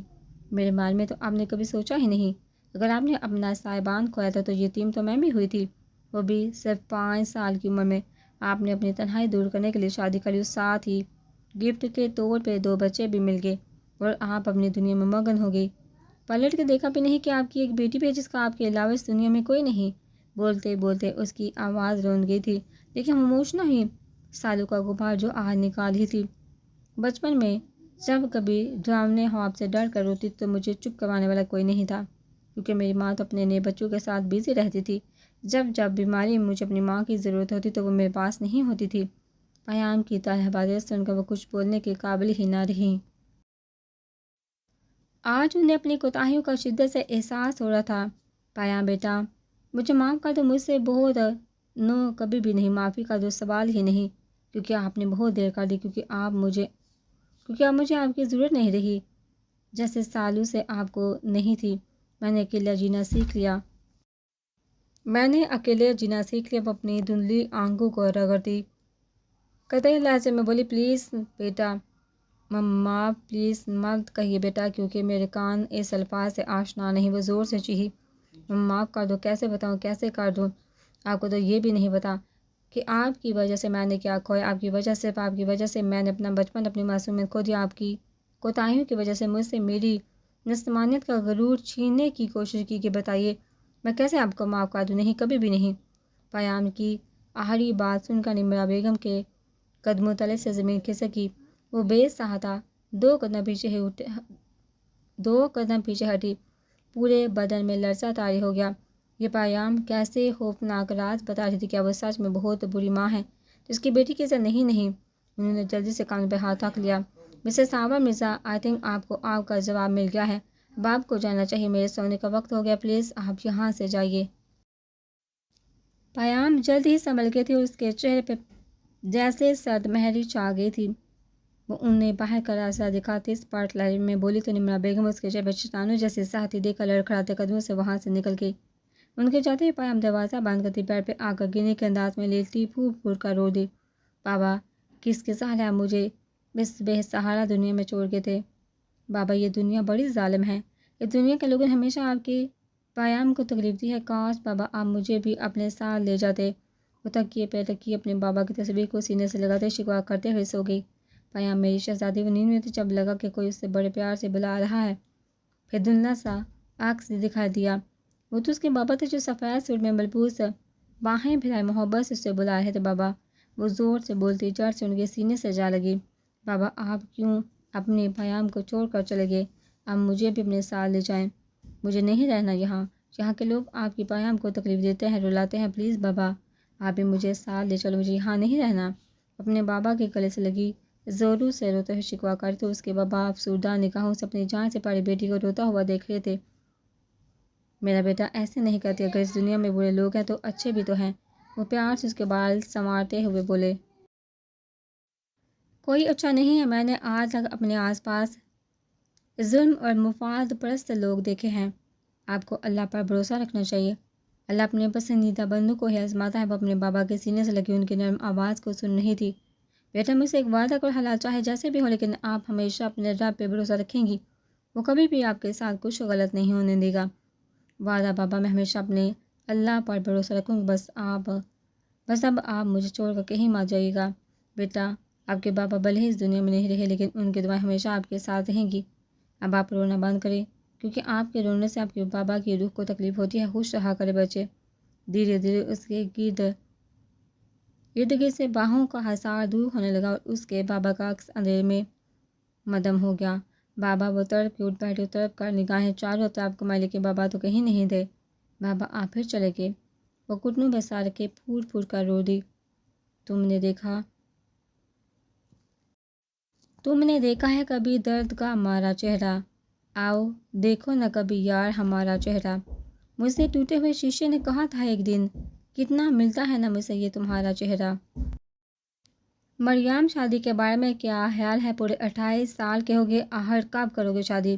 میرے بارے میں تو آپ نے کبھی سوچا ہی نہیں۔ اگر آپ نے اپنا صاحبان کھویا تھا تو یتیم تو میں بھی ہوئی تھی، وہ بھی صرف 5 سال کی عمر میں۔ آپ نے اپنی تنہائی دور کرنے کے لیے شادی کر لی، ساتھ ہی گفٹ کے طور پہ 2 بچے بھی مل گئے اور آپ اپنی دنیا میں مگن ہو گئی۔ پلٹ کے دیکھا بھی نہیں کہ آپ کی ایک بیٹی بھی ہے جس کا آپ کے علاوہ اس دنیا میں کوئی نہیں۔ بولتے بولتے اس کی آواز روند گئی تھی، لیکن خاموش نہ ہوئی۔ سالوں کا غبار جو آہ نکال ہی تھی۔ بچپن میں جب کبھی ڈراونے خواب سے ڈر کر روتی تو مجھے چپ کروانے والا کوئی نہیں تھا، کیونکہ میری ماں تو اپنے نئے بچوں کے ساتھ بزی رہتی تھی۔ جب بیماری میں مجھے اپنی ماں کی ضرورت ہوتی تو وہ میرے پاس نہیں ہوتی تھی۔ پیام کی طرح باتیں سن کر وہ کچھ بولنے کے قابل ہی نہ رہی۔ آج انہیں اپنی کوتاہیوں کا شدت سے احساس ہو رہا تھا۔ پیام بیٹا، مجھے معاف کر دو، مجھ سے بہت نو کبھی بھی نہیں، معافی کا تو سوال ہی نہیں، کیونکہ آپ نے بہت دیر کر دی، کیونکہ اب مجھے آپ کی ضرورت نہیں رہی، جیسے سالوں سے آپ کو نہیں تھی۔ میں نے اکیلا جینا سیکھ لیا۔ وہ اپنی دھندلی آنکھوں کو رگڑتی قطعی لہجے میں بولی، پلیز بیٹا، مما پلیز مت کہیے بیٹا، کیونکہ میرے کان اس الفاظ سے آشنا نہیں۔ وہ زور سے چیخی، معاف کر دو، کیسے بتاؤں، کیسے کر دوں؟ آپ کو تو یہ بھی نہیں پتا کہ آپ کی وجہ سے میں نے کیا کھویا۔ آپ کی وجہ، صرف آپ کی وجہ سے میں نے اپنا بچپن، اپنی معصومیت کھو دیا۔ آپ کی کوتاہیوں کی وجہ سے مجھ سے میری نسمانیت کا غرور چھیننے کی کوشش کی کہ بتائیے میں کیسے آپ کو معاف کر دوں؟ نہیں، کبھی بھی نہیں۔ پیام کی آخری بات سن کر نمرہ بیگم کے قدموں تلے سے زمین کھسکی۔ وہ بے سہاتا دو قدم پیچھے ہٹی، پورے بدن میں لرزہ طاری ہو گیا۔ یہ پیام کیسے خوفناک راز بتا رہی تھی، کیا وہ سچ میں بہت بری ماں ہے جس کی بیٹی کی عزت نہیں۔ انہوں نے جلدی سے کان پہ ہاتھ رکھ لیا۔ Mrs Sabir Mirza, I think آپ کو آپ کا جواب مل گیا ہے۔ اب آپ کو جانا چاہیے، میرے سونے کا وقت ہو گیا، پلیز آپ یہاں سے جائیے۔ پیام جلد ہی سنبھل گئی تھی اور اس کے چہرے پہ جیسے سرد مہری چھا گئی تھی۔ وہ انہیں باہر کا راستہ دکھاتے اسپاٹ لائٹ میں بولی تو نمرہ بیگم اس کے چہرے پہ چٹانوں جیسے سہتی دیکھ کر لڑکھڑاتے قدموں سے وہاں سے نکل گئی۔ ان کے جاتے ہی پیام دروازہ بند کرتی بیڈ پہ آ کر گرنے کے انداز میں لیٹتی پھوٹ پھوٹ کر رو دی۔ بابا کس کے سہارے آپ مجھے اس بے سہارا دنیا میں چھوڑ گئے تھے؟ بابا یہ دنیا بڑی ظالم ہے، اس دنیا کے لوگوں نے ہمیشہ آپ کے پیام کو تکلیف دی ہے۔ کاش بابا آپ مجھے بھی اپنے ساتھ لے جاتے۔ وہ تکیے پہ تکیے اپنے بابا کی تصویر کو سینے سے لگاتے شکوہ کرتے ہوئے سو گئی۔ پیام میری شہزادی، وہ نیند میں تھی جب لگا کہ کوئی اس سے بڑے پیار سے بلا رہا ہے۔ پھر دھندلا سا آنکھ سے دکھائی دیا، وہ تو اس کے بابا تھے جو سفید سوٹ میں ملبوس باہیں پھیلائے محبت سے اسے بلا رہے تھے۔ بابا، وہ زور سے بولتی جڑ سے ان کے سینے سے جا لگی۔ بابا آپ کیوں اپنے پیام کو چھوڑ کر چلے گئے؟ آپ مجھے بھی اپنے ساتھ لے جائیں، مجھے نہیں رہنا یہاں کے لوگ آپ کی پیام کو تکلیف دیتے ہیں، رلاتے ہیں۔ پلیز بابا آپ بھی مجھے ساتھ لے چلو، مجھے یہاں نہیں رہنا۔ اپنے بابا کے گلے سے لگی زوروں سے روتے ہوئے شکوہ کرتے اس کے بابا افسردہ نگاہوں سے اپنی جان سے پیاری بیٹی کو روتا ہوا دیکھ رہے تھے۔ میرا بیٹا ایسے نہیں کرتے، اگر اس دنیا میں برے لوگ ہیں تو اچھے بھی تو ہیں۔ وہ پیار سے اس کے بال سنوارتے ہوئے بولے۔ کوئی اچھا نہیں ہے، میں نے آج تک اپنے آس پاس ظلم اور مفاد پرست لوگ دیکھے ہیں۔ آپ کو اللہ پر بھروسہ رکھنا چاہیے، اللہ اپنے پسندیدہ بندوں کو ہی آزماتا ہے۔ وہ اپنے بابا کے سینے سے لگی ان کی نرم آواز کو سن رہی تھی۔ بیٹا مجھ سے ایک وعدہ کرو، حالات چاہے جیسے بھی ہو لیکن آپ ہمیشہ اپنے رب پہ بھروسہ رکھیں گی، وہ کبھی بھی آپ کے ساتھ کچھ غلط نہیں ہونے دے گا۔ وعدہ بابا، میں ہمیشہ اپنے اللہ پر بھروسہ رکھوں گی، بس اب آپ مجھے چھوڑ کر کہیں مت جائیے گا۔ بیٹا آپ کے بابا بھلے ہی اس دنیا میں نہیں رہے لیکن ان کی دعائیں ہمیشہ آپ کے ساتھ رہیں گی۔ اب آپ رونا بند کریں کیونکہ آپ کے رونے سے آپ کے بابا کی روح کو تکلیف ہوتی ہے۔ خوش رہا کرے بچے۔ دھیرے دھیرے اس کے ارد گرد سے باہوں کا حصار دور ہونے لگا اور اس کے بابا کا عکس اندھیرے میں مدھم ہو گیا۔ بابا، وہ تڑپ کے اٹھ بیٹھے، تڑپ کر نگاہیں چاروں طرف گھمائی لیکن بابا تو کہیں نہیں تھے۔ بابا آپ پھر چلے گئے؟ وہ گھٹنوں پہ سار کے پھوٹ پھوٹ کر رو دی۔ تم نے دیکھا ہے کبھی درد کا مارا چہرہ؟ آؤ دیکھو نہ کبھی یار ہمارا چہرہ۔ مجھ سے ٹوٹے ہوئے شیشے نے کہا تھا ایک دن، کتنا ملتا ہے نا مجھ سے یہ تمہارا چہرہ۔ مریم شادی کے بارے میں کیا خیال ہے؟ پورے 28 سال کے ہو گئے، آخر کب کرو گے شادی؟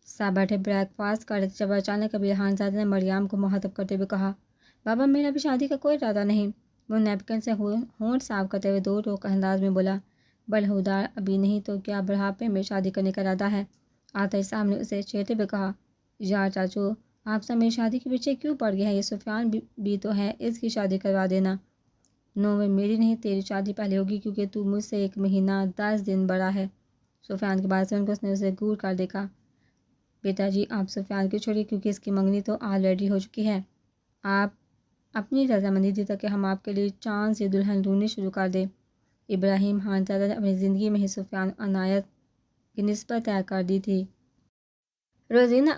سب بیٹھے بریک فاسٹ کر رہے تھے جب اچانک کبیر خان زادہ نے مریم کو مخاطب کرتے ہوئے کہا، بابا میرا بھی شادی کا کوئی ارادہ نہیں۔ وہ نیپکن سے ہونٹ صاف کرتے ہوئے دو ٹوک انداز میں بولا، بلہودار ابھی نہیں تو کیا بڑھاپے میں شادی کرنے کا ارادہ ہے؟ آتش صاحب نے اسے چھیڑتے ہوئے کہا، یار چاچو آپ سب میری شادی کے پیچھے کیوں پڑ گئے ہیں؟ یہ سفیان بھی تو ہے، اس کی شادی کروا دینا۔ نو وے، میری نہیں، تیری شادی پہلے ہوگی کیونکہ تو مجھ سے 1 مہینہ 10 دن بڑا ہے۔ سفیان کی بات سن کر اس نے اسے گور کر دیکھا۔ بیٹا جی آپ سفیان کی چھوڑیے کیونکہ اس کی منگنی تو آلریڈی ہو چکی ہے۔ آپ اپنی رضامندی دی تاکہ ہم آپ کے لیے چاند سے دلہن ڈھونڈنی شروع کر دیں۔ ابراہیم خان زادہ نے اپنی زندگی میں ہی سفیان عنایت کی نسبت طے کر دی تھی۔ روزینہ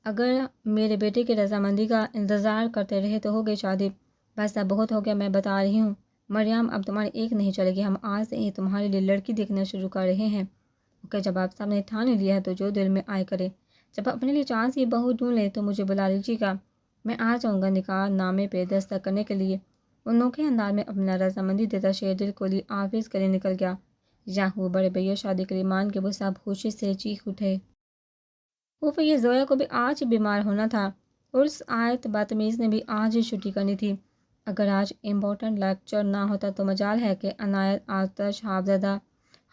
اگر میرے بیٹے کی رضامندی کا انتظار کرتے رہے تو ہو گئی شادی۔ بس اب بہت ہو گیا، میں بتا رہی ہوں مریم اب تمہاری ایک نہیں چلے گی، ہم آج سے ہی تمہارے لیے لڑکی دیکھنا شروع کر رہے ہیں۔ اوکے، جب آپ سب نے ٹھان لیا ہے تو جو دل میں آئے کرے، جب اپنے لیے چاند سی بہو ڈھونڈ لیں تو مجھے بلا لیجیے گا، میں آ جاؤں گا نکاح نامے پہ دستخط کرنے کے لیے۔ وہ نوکے انداز میں اپنا رضامندی دیتا شیر دل کو لی آفس کے لیے نکل گیا۔ یاہو بڑے بھیا شادی کے لیے مان کے وہ سب خوشی سے چیخ اٹھے۔ وہ یہ زویا کو بھی آج ہی بیمار ہونا تھا اور اس آیت بدتمیز نے بھی آج ہی چھٹی کرنی تھی۔ اگر آج امپورٹنٹ لیکچر نہ ہوتا تو مجال ہے کہ عنایت آتش حافظہ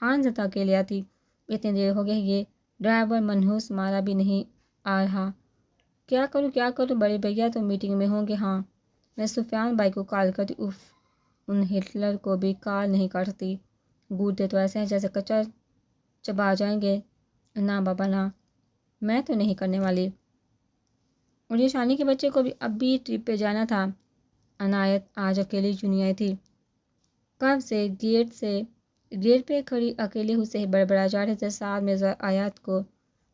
خان زدہ کے لیے آتی۔ اتنی دیر ہو گئی، یہ ڈرائیور منحوس مارا بھی نہیں آ رہا۔ کیا کروں بڑے بھیا تو میٹنگ میں ہوں گے۔ ہاں میں سفیان بھائی کو کال کرتی، اف ان ہٹلر کو بھی کال نہیں کر سکتی، گوٹے تو ایسے ہیں جیسے کچا چبا جائیں گے۔ نہ بابا نہ، میں تو نہیں کرنے والی۔ اور یہ شانی کے بچے کو بھی اب بھی ٹرپ پہ جانا تھا، عنایت آج اکیلی چنی آئی تھی۔ کب سے گیٹ پہ کھڑی اکیلے اسے بڑبڑا جا رہے تھے، ساتھ میں آیات کو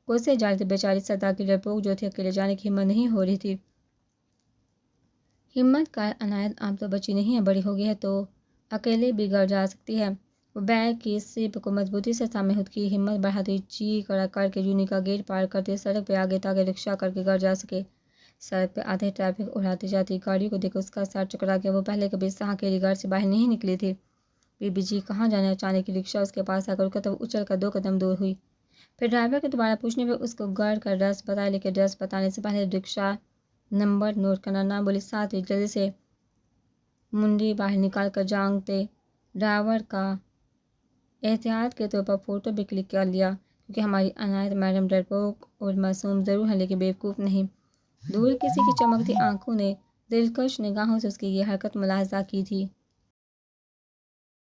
کوسے جا رہے تھے۔ بیچاری سدا کی ڈرپوک جو تھی، اکیلے جانے کی ہمت نہیں ہو رہی تھی۔ ہمت کر عنایت، اب تو بچی نہیں ہے، بڑی ہو گئی ہے تو اکیلے بھی گھر جا سکتی ہے۔ وہ بیگ کی سیپ کو مضبوطی سے تھامے خود کی ہمت بڑھاتی چیخ کر کے جونی کا گیٹ پار کرتی سڑک پہ آگے تاکہ رکشہ کر کے گھر جا سکے۔ سڑک پہ آدھے ٹریفک اڑاتی جاتی گاڑیوں کو دیکھ اس کا سر چکرا گیا۔ وہ پہلے کبھی اس طرح اکیلی گھر سے باہر نہیں نکلی تھی۔ بی بی جی کہاں جانا ہے؟ اچانک رکشہ اس کے پاس آ کر رکا تو وہ اچھل کر 2 قدم دور ہوئی۔ پھر ڈرائیور کے دوبارہ پوچھنے پہ اس کو گھر کا ایڈریس بتایا، لیکن ایڈریس بتانے سے پہلے رکشہ نمبر نوٹ کرنا نہ بولی۔ ساتھ ہی جلدی سے منڈی باہر نکال کر جانتے ڈرائیور کا احتیاط کے طور پر فوٹو بھی کلک کر لیا، کیونکہ ہماری عنایت میڈم ڈرپوک اور معصوم ضرور ہے لیکن بیوقوف نہیں۔ دور کسی کی چمکتی آنکھوں نے دلکش نگاہوں سے اس کی یہ حرکت ملاحظہ کی تھی۔